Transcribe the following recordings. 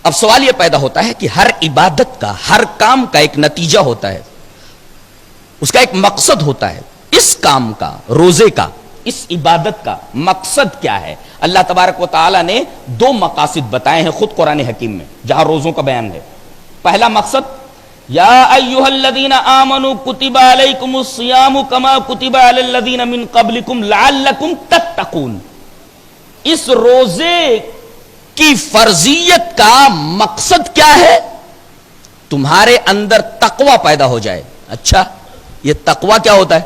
اب سوال یہ پیدا ہوتا ہے کہ ہر عبادت کا، ہر کام کا ایک نتیجہ ہوتا ہے، اس کا ایک مقصد ہوتا ہے. اس کام کا، روزے کا، اس عبادت کا مقصد کیا ہے؟ اللہ تبارک و تعالی نے دو مقاصد بتائے ہیں خود قرآن حکیم میں جہاں روزوں کا بیان ہے. پہلا مقصد، یا ایھا الذین آمنوا کتب علیکم الصیام کما کتب علی الذین من قبلکم لعلکم تتقون. اس روزے کی فرضیت کا مقصد کیا ہے؟ تمہارے اندر تقوی پیدا ہو جائے. اچھا، یہ تقوی کیا ہوتا ہے؟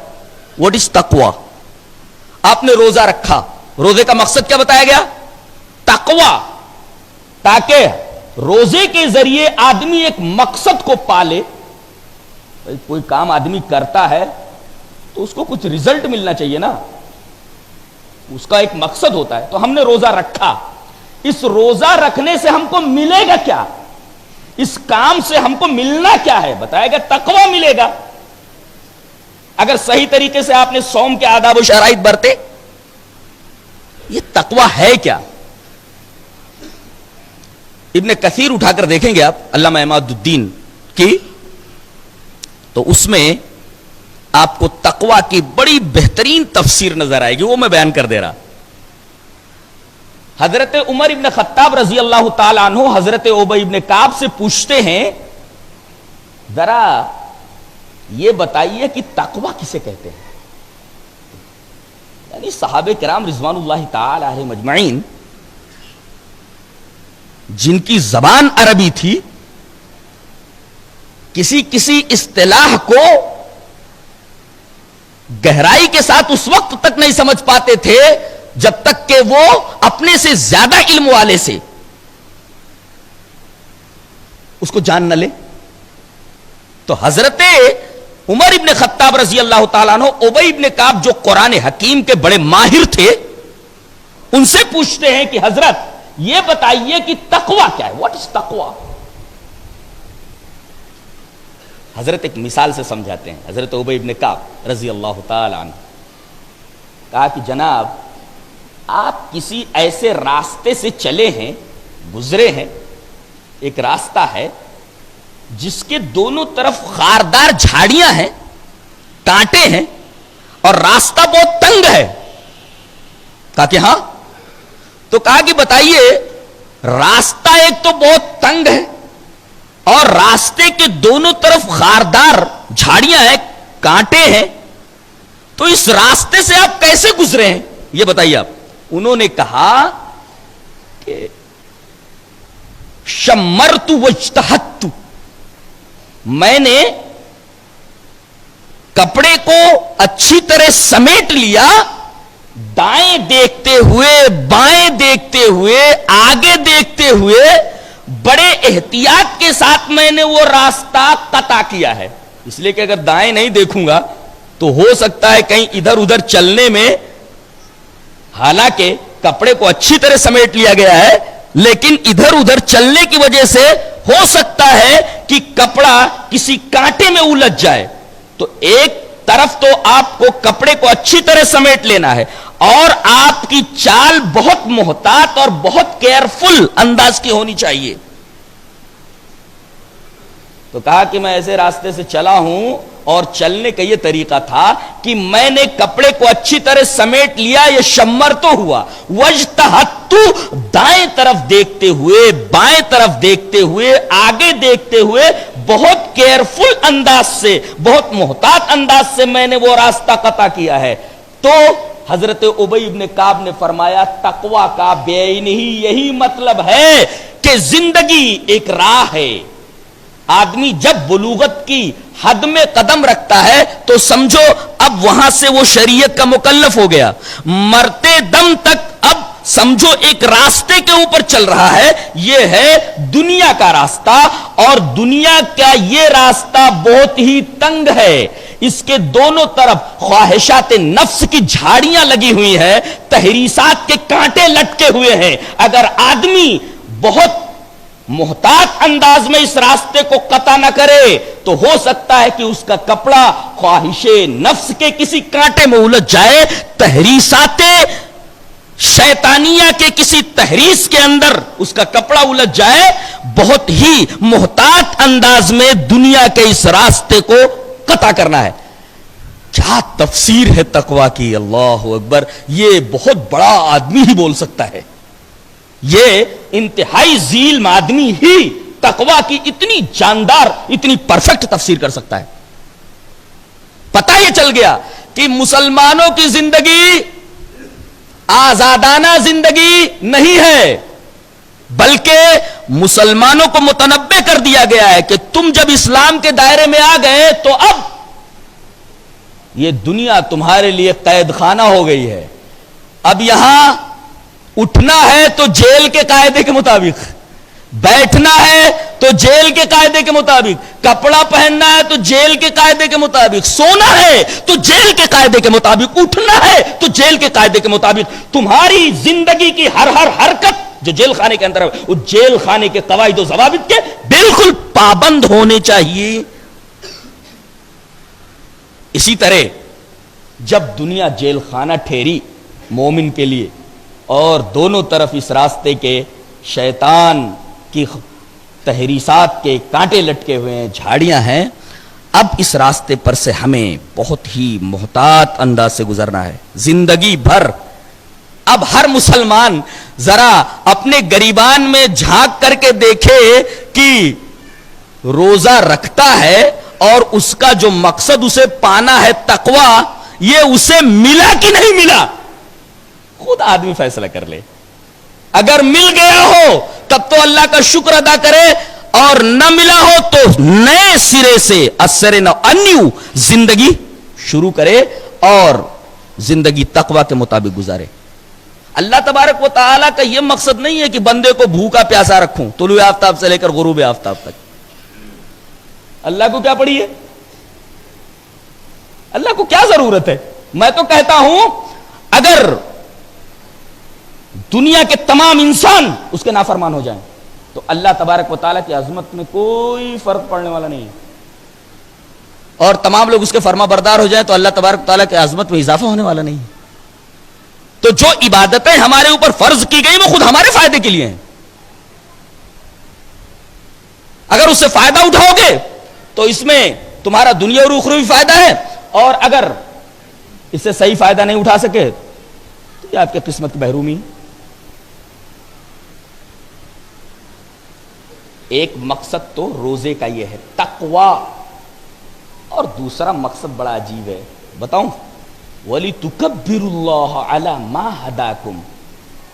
واٹ از تقوی؟ آپ نے روزہ رکھا، روزے کا مقصد کیا بتایا گیا؟ تقوی. تاکہ روزے کے ذریعے آدمی ایک مقصد کو پالے. کوئی کام آدمی کرتا ہے تو اس کو کچھ ریزلٹ ملنا چاہیے نا، اس کا ایک مقصد ہوتا ہے. تو ہم نے روزہ رکھا، اس روزہ رکھنے سے ہم کو ملے گا کیا؟ اس کام سے ہم کو ملنا کیا ہے؟ بتایا گیا تقوی ملے گا. اگر صحیح طریقے سے آپ نے صوم کے آداب و شرائط برتے. یہ تقوی ہے کیا؟ ابن کثیر اٹھا کر دیکھیں گے آپ، علامہ عماد الدین کی، تو اس میں آپ کو تقوی کی بڑی بہترین تفسیر نظر آئے گی، وہ میں بیان کر دے رہا. حضرت عمر ابن خطاب رضی اللہ تعالی عنہ حضرت ابی ابن کعب سے پوچھتے ہیں، ذرا یہ بتائیے کہ تقوی کسے کہتے ہیں؟ یعنی صحابہ کرام رضوان اللہ تعالی علیہم مجمعین جن کی زبان عربی تھی، کسی اصطلاح کو گہرائی کے ساتھ اس وقت تک نہیں سمجھ پاتے تھے جب تک کہ وہ اپنے سے زیادہ علم والے سے اس کو جان نہ لے. تو حضرت عمر ابن خطاب رضی اللہ تعالیٰ عنہ ابی ابن کعب جو قرآن حکیم کے بڑے ماہر تھے، ان سے پوچھتے ہیں کہ حضرت یہ بتائیے کہ تقوی کیا ہے؟ واٹ از تقوی؟ حضرت ایک مثال سے سمجھاتے ہیں. حضرت ابی ابن کعب رضی اللہ تعالیٰ عنہ کہا کہ جناب، آپ کسی ایسے راستے سے چلے ہیں، گزرے ہیں، ایک راستہ ہے جس کے دونوں طرف خاردار جھاڑیاں ہیں، کانٹے ہیں، اور راستہ بہت تنگ ہے. کہا کہ ہاں. تو کہا کہ بتائیے، راستہ ایک تو بہت تنگ ہے اور راستے کے دونوں طرف خاردار جھاڑیاں ہیں، کانٹے ہیں، تو اس راستے سے آپ کیسے گزرے ہیں؟ یہ بتائیے آپ. انہوں نے کہا کہ شمرت واجتہدت، میں نے کپڑے کو اچھی طرح سمیٹ لیا، دائیں دیکھتے ہوئے، بائیں دیکھتے ہوئے، آگے دیکھتے ہوئے، بڑے احتیاط کے ساتھ میں نے وہ راستہ قطع کیا ہے. اس لیے کہ اگر دائیں نہیں دیکھوں گا تو ہو سکتا ہے کہیں ادھر ادھر چلنے میں، حالانکہ کپڑے کو اچھی طرح سمیٹ لیا گیا ہے، لیکن ادھر ادھر چلنے کی وجہ سے ہو سکتا ہے کہ کپڑا کسی کانٹے میں الجھ جائے. تو ایک طرف تو آپ کو کپڑے کو اچھی طرح سمیٹ لینا ہے، اور آپ کی چال بہت محتاط اور بہت کیئرفل انداز کی ہونی چاہیے. تو کہا کہ میں ایسے راستے سے چلا ہوں، اور چلنے کا یہ طریقہ تھا کہ میں نے کپڑے کو اچھی طرح سمیٹ لیا، یہ شمر تو ہوا، واجتہدت، دائیں طرف دیکھتے ہوئے، بائیں طرف دیکھتے ہوئے، آگے دیکھتے ہوئے، بہت کیئرفل انداز سے، بہت محتاط انداز سے میں نے وہ راستہ قطع کیا ہے. تو حضرت ابی ابن کعب نے فرمایا، تقوی کا بین ہی یہی مطلب ہے کہ زندگی ایک راہ ہے. آدمی جب بلوغت کی حد میں قدم رکھتا ہے تو سمجھو اب وہاں سے وہ شریعت کا مکلف ہو گیا. مرتے دم تک اب سمجھو ایک راستے کے اوپر چل رہا ہے. یہ ہے دنیا کا راستہ، اور دنیا کا یہ راستہ بہت ہی تنگ ہے. اس کے دونوں طرف خواہشات نفس کی جھاڑیاں لگی ہوئی ہیں، تحریسات کے کانٹے لٹکے ہوئے ہیں. اگر آدمی بہت محتاط انداز میں اس راستے کو قطع نہ کرے تو ہو سکتا ہے کہ اس کا کپڑا خواہش نفس کے کسی کانٹے میں الجھ جائے، تحریسات شیطانیہ کے کسی تحریس کے اندر اس کا کپڑا الجھ جائے، بہت ہی محتاط انداز میں دنیا کے اس راستے کو قطع کرنا ہے. کیا تفسیر ہے تقوی کی، اللہ اکبر. یہ بہت بڑا آدمی ہی بول سکتا ہے، یہ انتہائی ذیل آدمی ہی تقوی کی اتنی جاندار، اتنی پرفیکٹ تفسیر کر سکتا ہے. پتہ یہ چل گیا کہ مسلمانوں کی زندگی آزادانہ زندگی نہیں ہے، بلکہ مسلمانوں کو متنبع کر دیا گیا ہے کہ تم جب اسلام کے دائرے میں آ گئے تو اب یہ دنیا تمہارے لیے قید خانہ ہو گئی ہے. اب یہاں اٹھنا ہے تو جیل کے قاعدے کے مطابق، بیٹھنا ہے تو جیل کے قاعدے کے مطابق، کپڑا پہننا ہے تو جیل کے قاعدے کے مطابق، سونا ہے تو جیل کے قاعدے کے مطابق، اٹھنا ہے تو جیل کے قاعدے کے مطابق. تمہاری زندگی کی ہر حرکت جو جیل خانے کے اندر ہے، وہ جیل خانے کے قواعد و ضوابط کے بالکل پابند ہونے چاہیے. اسی طرح جب دنیا جیل خانہ ٹھہری مومن کے لیے، اور دونوں طرف اس راستے کے شیطان کی تحریسات کے کانٹے لٹکے ہوئے ہیں، جھاڑیاں ہیں، اب اس راستے پر سے ہمیں بہت ہی محتاط انداز سے گزرنا ہے. زندگی بھر اب ہر مسلمان ذرا اپنے گریبان میں جھانک کر کے دیکھے کہ روزہ رکھتا ہے اور اس کا جو مقصد اسے پانا ہے تقوی، یہ اسے ملا کہ نہیں ملا. خود آدمی فیصلہ کر لے. اگر مل گیا ہو تب تو اللہ کا شکر ادا کرے، اور نہ ملا ہو تو نئے سرے سے انیو زندگی شروع کرے اور زندگی تقوی کے مطابق گزارے. اللہ تبارک و تعالیٰ کا یہ مقصد نہیں ہے کہ بندے کو بھوکا پیاسا رکھوں طلوع آفتاب سے لے کر غروب آفتاب تک. اللہ کو کیا پڑی ہے؟ اللہ کو کیا ضرورت ہے؟ میں تو کہتا ہوں اگر دنیا کے تمام انسان اس کے نافرمان ہو جائیں تو اللہ تبارک و تعالیٰ کی عظمت میں کوئی فرق پڑنے والا نہیں ہے، اور تمام لوگ اس کے فرما بردار ہو جائیں تو اللہ تبارک و تعالیٰ کی عظمت میں اضافہ ہونے والا نہیں ہے. تو جو عبادتیں ہمارے اوپر فرض کی گئی وہ خود ہمارے فائدے کے لیے ہیں. اگر اس سے فائدہ اٹھاؤ گے تو اس میں تمہارا دنیا اور اخروی فائدہ ہے، اور اگر اس سے صحیح فائدہ نہیں اٹھا سکے تو یہ آپ کی قسمت کی محرومی. ایک مقصد تو روزے کا یہ ہے تقوی، اور دوسرا مقصد بڑا عجیب ہے، بتاؤں؟ وَلِتُكَبِّرُوا اللَّهَ عَلَى مَا هَدَاكُمْ،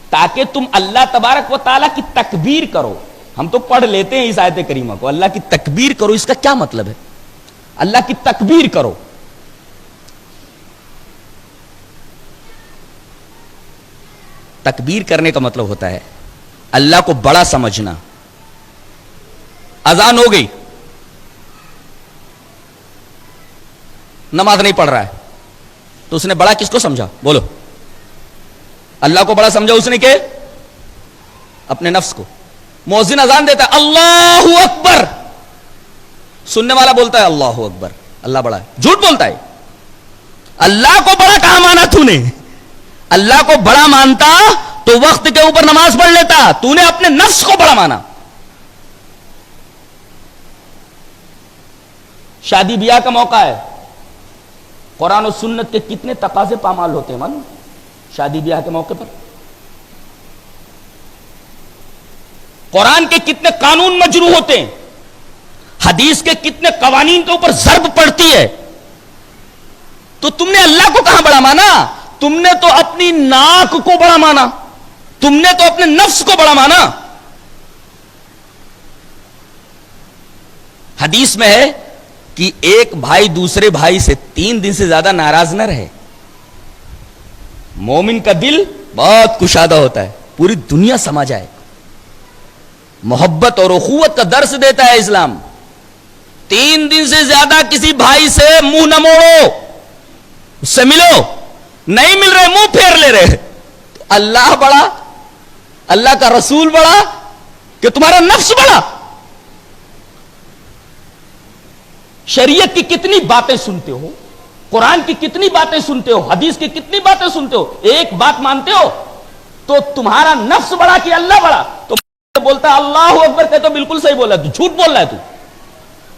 تاکہ تم اللہ تبارک و تعالیٰ کی تکبیر کرو. ہم تو پڑھ لیتے ہیں اس آیت کریمہ کو، اللہ کی تکبیر کرو، اس کا کیا مطلب ہے؟ اللہ کی تکبیر کرو. تکبیر کرنے کا مطلب ہوتا ہے اللہ کو بڑا سمجھنا. اذان ہو گئی، نماز نہیں پڑھ رہا ہے تو اس نے بڑا کس کو سمجھا؟ بولو. اللہ کو بڑا سمجھا اس نے کہ اپنے نفس کو. مؤذن اذان دیتا ہے اللہ اکبر، سننے والا بولتا ہے اللہ اکبر، اللہ بڑا ہے. جھوٹ بولتا ہے. اللہ کو بڑا کہاں مانا تو نے؟ اللہ کو بڑا مانتا تو وقت کے اوپر نماز پڑھ لیتا. تو نے اپنے نفس کو بڑا مانا. شادی بیاہ کا موقع ہے، قرآن و سنت کے کتنے تقاضے پامال ہوتے ہیں معلوم؟ شادی بیاہ کے موقع پر قرآن کے کتنے قانون مجروح ہوتے ہیں، حدیث کے کتنے قوانین کے اوپر ضرب پڑتی ہے. تو تم نے اللہ کو کہاں بڑا مانا؟ تم نے تو اپنی ناک کو بڑا مانا، تم نے تو اپنے نفس کو بڑا مانا. حدیث میں ہے کہ ایک بھائی دوسرے بھائی سے 3 دن سے زیادہ ناراض نہ رہے. مومن کا دل بہت کشادہ ہوتا ہے، پوری دنیا سما جائے. محبت اور اخوت کا درس دیتا ہے اسلام. 3 دن سے زیادہ کسی بھائی سے منہ نہ موڑو، اس سے ملو. نہیں مل رہے منہ پھیر لے رہے. تو اللہ بڑا، اللہ کا رسول بڑا کہ تمہارا نفس بڑا؟ شریعت کی کتنی باتیں سنتے ہو، قرآن کی کتنی باتیں سنتے ہو، حدیث کی کتنی باتیں سنتے ہو، ایک بات مانتے ہو تو تمہارا نفس بڑا کہ اللہ بڑا؟ تو بولتا اللہ اکبر کہ تو بالکل صحیح بولا، تو جھوٹ بول رہا ہے، تو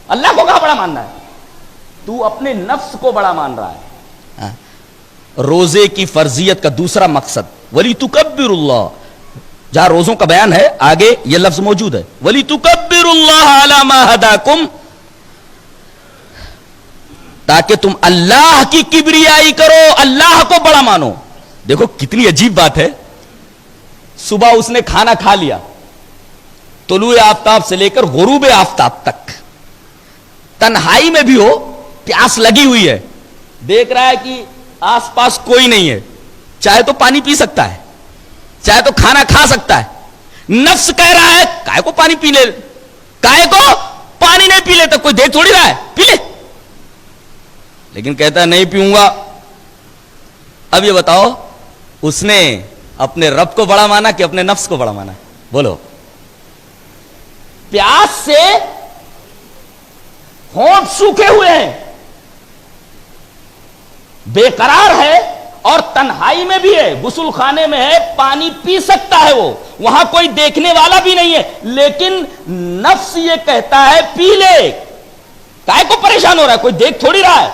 اللہ کو کہاں بڑا ماننا ہے؟ تو اپنے نفس کو بڑا مان رہا ہے. روزے کی فرضیت کا دوسرا مقصد وَلِتُكَبِّرُ اللَّهَ، جہاں روزوں کا بیان ہے آگے یہ لفظ موجود ہے وَلِتُكَبِّرُ اللَّهَ عَلَى مَا هَدَاكُمْ، تاکہ تم اللہ کی کبریائی کرو، اللہ کو بڑا مانو. دیکھو کتنی عجیب بات ہے. صبح اس نے کھانا کھا لیا، طلوع آفتاب سے لے کر غروب آفتاب تک تنہائی میں بھی ہو، پیاس لگی ہوئی ہے، دیکھ رہا ہے کہ آس پاس کوئی نہیں ہے، چاہے تو پانی پی سکتا ہے، چاہے تو کھانا کھا سکتا ہے. نفس کہہ رہا ہے کائے کو پانی پی لے، کائے کو پانی نہیں پی لیتا، کوئی دیکھ تھوڑی رہا ہے، پی لے. لیکن کہتا ہے نہیں پیوں گا. اب یہ بتاؤ اس نے اپنے رب کو بڑا مانا کہ اپنے نفس کو بڑا مانا؟ بولو. پیاس سے ہونٹ سوکھے ہوئے ہیں، بے قرار ہے، اور تنہائی میں بھی ہے، غسل خانے میں ہے، پانی پی سکتا ہے، وہ وہاں کوئی دیکھنے والا بھی نہیں ہے، لیکن نفس یہ کہتا ہے پی لے. کائے کو پریشان ہو رہا ہے، کوئی دیکھ تھوڑی رہا ہے.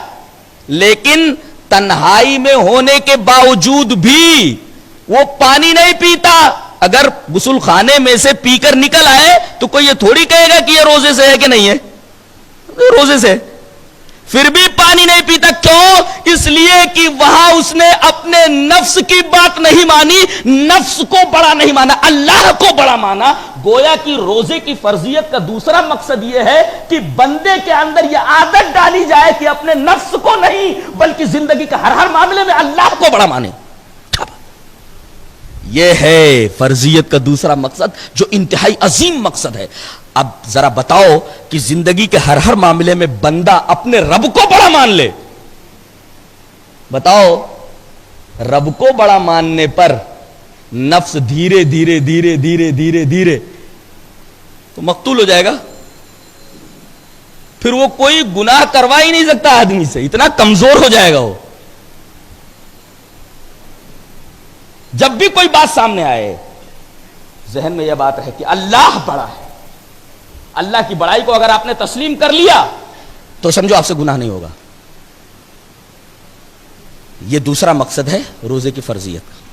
لیکن تنہائی میں ہونے کے باوجود بھی وہ پانی نہیں پیتا. اگر غسل خانے میں سے پی کر نکل آئے تو کوئی یہ تھوڑی کہے گا کہ یہ روزے سے ہے کہ نہیں ہے، روزے سے. پھر بھی پانی نہیں پیتا. کیوں؟ اس لیے کہ وہاں اس نے اپنے نفس کی بات نہیں مانی، نفس کو بڑا نہیں مانا، اللہ کو بڑا مانا. گویا کہ روزے کی فرضیت کا دوسرا مقصد یہ ہے کہ بندے کے اندر یہ عادت ڈالی جائے کہ اپنے نفس کو نہیں بلکہ زندگی کے ہر معاملے میں اللہ کو بڑا مانے. یہ ہے فرضیت کا دوسرا مقصد جو انتہائی عظیم مقصد ہے. اب ذرا بتاؤ کہ زندگی کے ہر معاملے میں بندہ اپنے رب کو بڑا مان لے. بتاؤ رب کو بڑا ماننے پر نفس دھیرے دھیرے دھیرے دھیرے دھیرے دھیرے تو مقتول ہو جائے گا. پھر وہ کوئی گناہ کروا ہی نہیں سکتا آدمی سے، اتنا کمزور ہو جائے گا وہ. جب بھی کوئی بات سامنے آئے ذہن میں یہ بات ہے کہ اللہ بڑا ہے. اللہ کی بڑائی کو اگر آپ نے تسلیم کر لیا تو سمجھو آپ سے گناہ نہیں ہوگا. یہ دوسرا مقصد ہے روزے کی فرضیت کا.